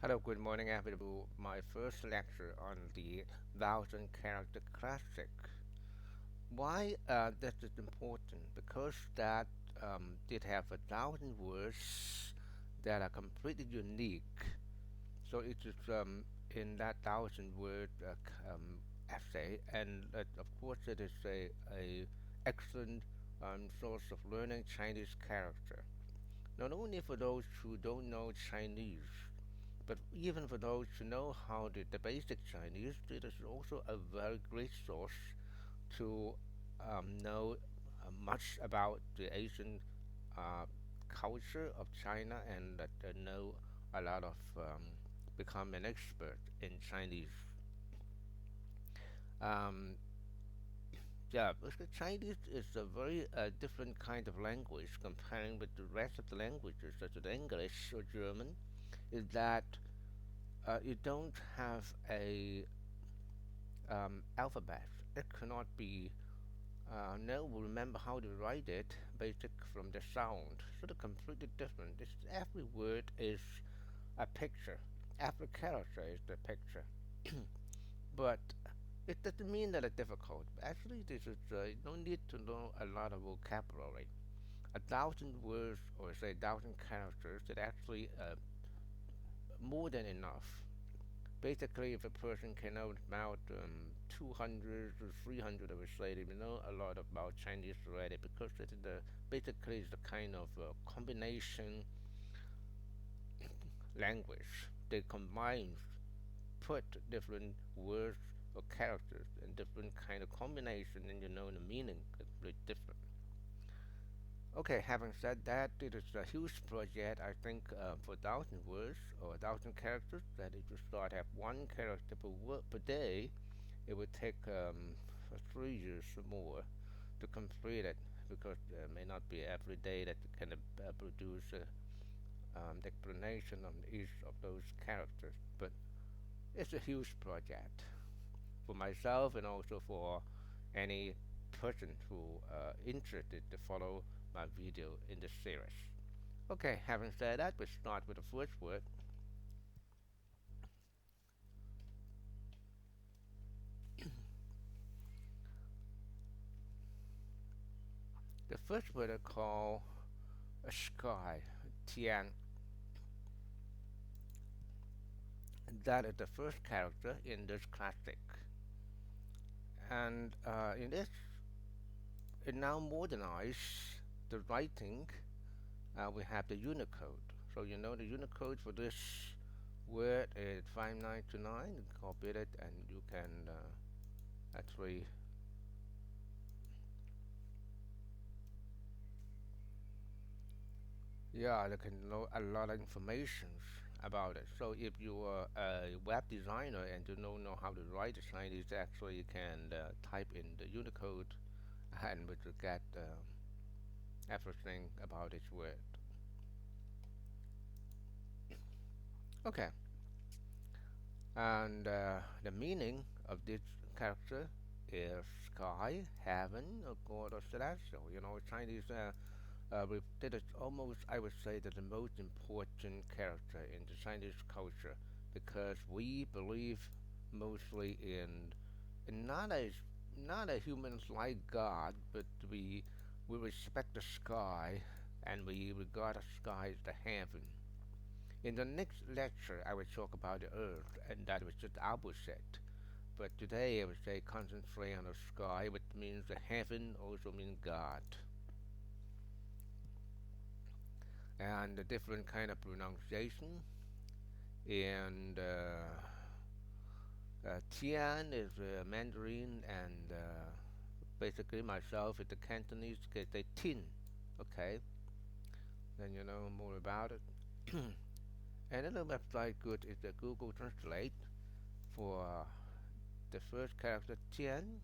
Hello, good morning, everyone. My first lecture on the thousand character classic. Why that is important? Because that did have a thousand words that are completely unique. So it is in that thousand word essay, and of course it is a excellent source of learning Chinese character. Not only for those who don't know Chinese, but even for those who know how the basic Chinese, it is also a very great source to know much about the Asian uh, culture of China and that know a lot of become an expert in Chinese. Um, yeah, because Chinese is a very different kind of language comparing with the rest of the languages, such as English or German. Is that you don't have a alphabet. It cannot be. No, we remember how to write it, basic from the sound. So they're completely different. Every word is a picture. Every character is the picture. But it doesn't mean that it's difficult. Actually, this is you don't need to know a lot of vocabulary. A thousand words or say a thousand characters is actually more than enough. Basically, if a person can know about 200 or 300, I would say they know a lot about Chinese already because it is basically it's a kind of combination language. They combine, put different words or characters in different kind of combination, and you know the meaning is very different. Okay, having said that, it is a huge project. I think for 1,000 words or 1,000 characters, that if you start have one character per word per day, it would take 3 years or more to complete it because it may not be every day that you can produce the explanation on each of those characters. But it's a huge project for myself and also for any person who interested to follow my video in this series. Okay, having said that, we start with the first word. The first word I call a sky, Tian. That is the first character in this classic. And in this, it now modernized the writing. We have the Unicode. So you know the Unicode for this word is 5929. You copy it and you can actually, yeah, you can know a lot of information about it. So if you are a web designer and you don't know how to write the Chinese, actually you can type in the Unicode and we will get everything about each word. Okay, and the meaning of this character is sky, heaven, or God or celestial. You know, Chinese that is almost, I would say, that the most important character in the Chinese culture because we believe mostly in not a humans like God, but we respect the sky and we regard the sky as the heaven. In the next lecture, I will talk about the earth, and that was just the opposite. But today, I would say concentrate on the sky, which means the heaven also means God, and the different kind of pronunciation. And Tian is Mandarin, and basically myself is the Cantonese. They say Tin, okay? Then you know more about it. Another website good is the Google Translate for the first character Tian.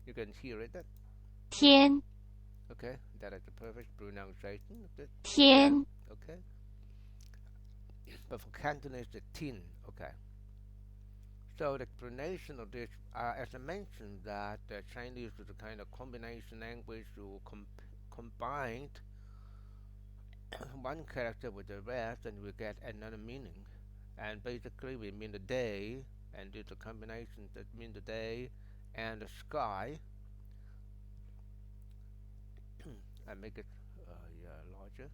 You can hear it.天 Okay, that is the perfect pronunciation of the Tian. 天 Okay, but for Cantonese, the Tin. Okay. So the explanation of this, as I mentioned, that Chinese is a kind of combination language to combine one character with the rest, and we get another meaning. and basically we mean the day, and due to combinations that mean the day and the sky. I make it yeah, larger,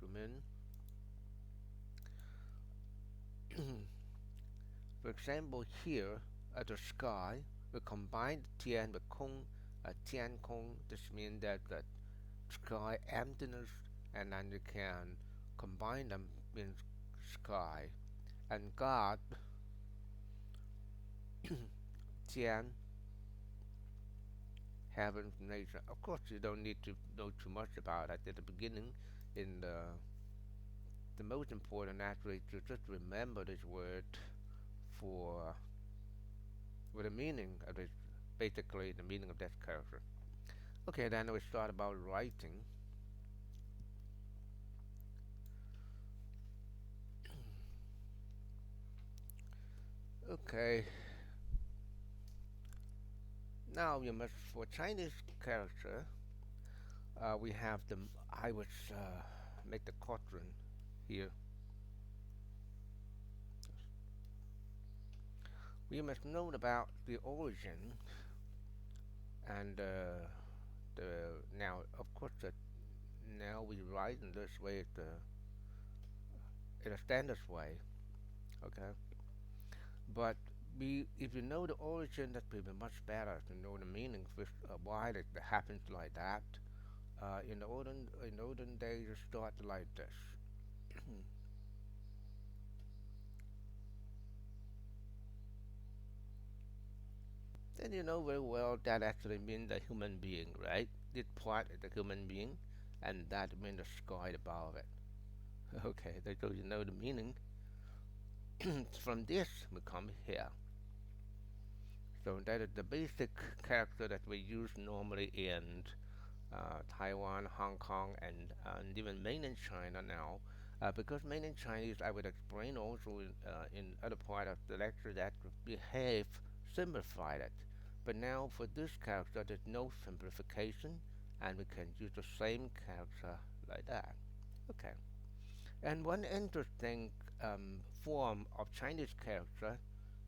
zoom in. For example, here at the sky, we combine Tian with Kong, Tian Kong. This means that the sky emptiness, and then you can combine them in sky. And God, Tian, heaven, nature. Of course, you don't need to know too much about it at the beginning. In the most important actually to just remember this word for with the meaning of this, basically the meaning of that character. Okay, then we start about writing. Okay, now you must for Chinese character, we have the I would make the quadrant here. We must know about the origin and the now of course that now we write in this way in a standard way. Okay, but if you know the origin, that will be much better to know the meaning of why it happens like that. In olden days, it started like this. Then you know very well that actually means the human being, right? This part is the human being, and that means the sky above it. Okay, so you know the meaning. From this, we come here. So that is the basic character that we use normally in Taiwan, Hong Kong, and even mainland China now. Because mainland Chinese, I would explain also in other part of the lecture that we have simplified it. But now for this character, there's no simplification, and we can use the same character like that. Okay. And one interesting form of Chinese character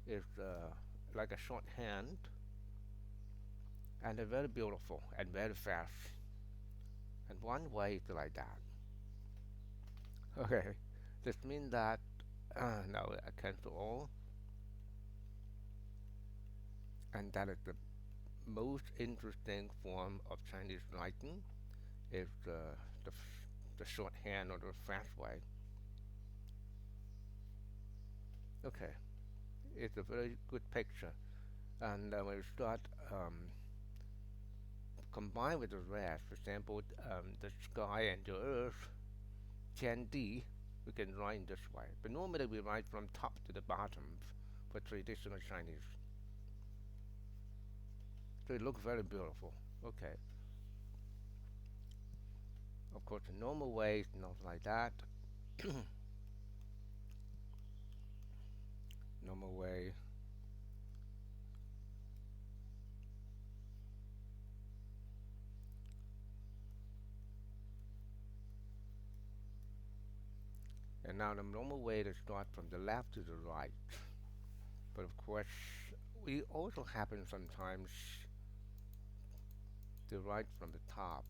is like a shorthand, and they're very beautiful and very fast. And one way is like that. Okay, this means that now I cancel all, and that is the most interesting form of Chinese writing is the, the shorthand or the fast way. Okay, it's a very good picture, and when we start combine with the rest, for example, the sky and the earth, Tiandi, we can write in this way. But normally we write from top to the bottom for traditional Chinese. So it looks very beautiful. Okay. Of course, the normal way is not like that. Normal way. And now the normal way to start from the left to the right. But of course, we also happen sometimes to write from the top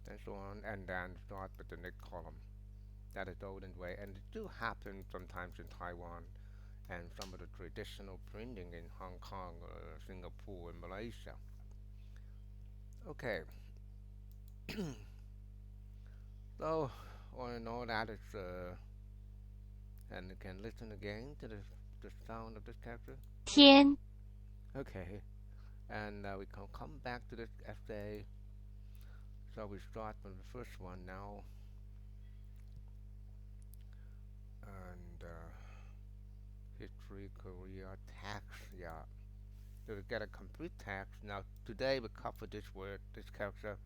and so on, and then start with the next column. That is the olden way, and it do happen sometimes in Taiwan and some of the traditional printing in Hong Kong, Singapore, and Malaysia. Okay, so all in all, that is, and you can listen again to the sound of this character. 天 Okay, and we can come back to this essay. So we start from the first one now, and history, Korea, tax. Yeah, so we get a complete text. Now today we cover this word, this character,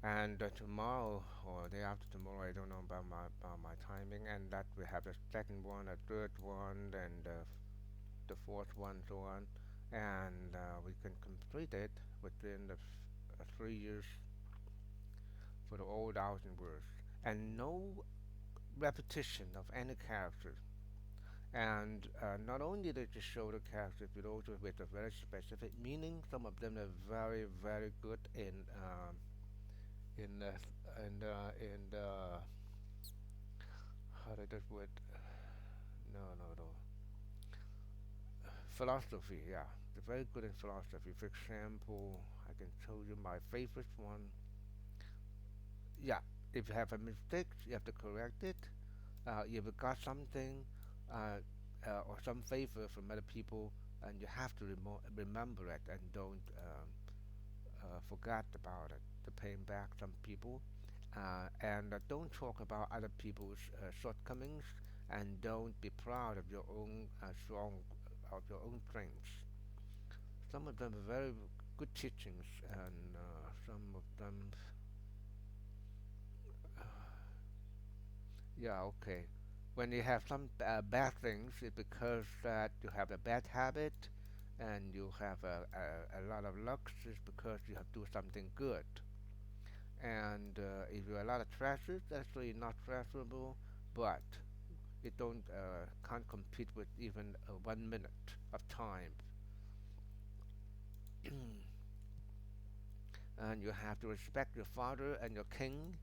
and tomorrow or day after tomorrow, I don't know about my timing, and that we have the second one, a third one, and the fourth one, so on, and we can complete it within the 3 years for the old thousand words, and no repetition of any character. And not only did they show the characters, but also with a very specific meaning. Some of them are very, very good in how did that word? No, no, no. Philosophy. Yeah, they're very good in philosophy. For example, I can tell you my favorite one. Yeah, if you have a mistake, you have to correct it. If you got something or some favor from other people, and you have to remember it and don't forget about it to pay back some people. And don't talk about other people's shortcomings, and don't be proud of your own strong of your own strengths. Some of them are very good teachings, and some of them, yeah, okay. When you have some bad things, it's because that you have a bad habit, and you have a lot of luck. It's because you have to do something good. And if you have a lot of treasures, that's really not treasurable, but it don't can't compete with even 1 minute of time. And you have to respect your father and your king,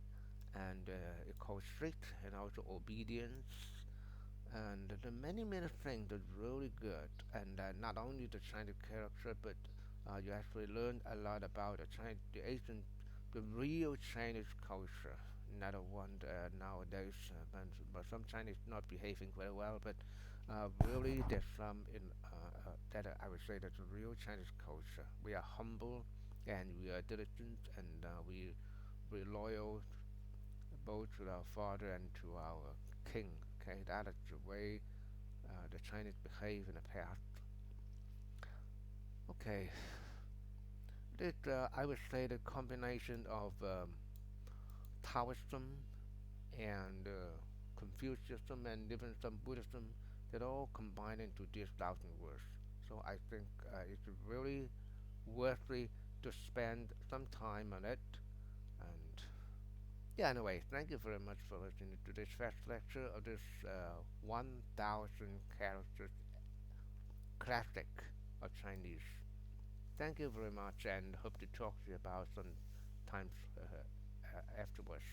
and it calls strict and also obedience, and the many many things that's really good. And not only the Chinese character, but you actually learn a lot about the Asian, the real Chinese culture, not the one nowadays. But some Chinese not behaving very well, but really there's some in that I would say that's a real Chinese culture. We are humble, and we are diligent, and we loyal both to our father and to our king. Okay, that is the way the Chinese behave in the past. Okay, I would say the combination of Taoism and Confucianism and even some Buddhism, that all combine into these thousand words. So I think it's really worthy to spend some time on it. And yeah, anyway, thank you very much for listening to this first lecture of this 1,000 characters classic of Chinese. Thank you very much, and hope to talk to you about some times afterwards.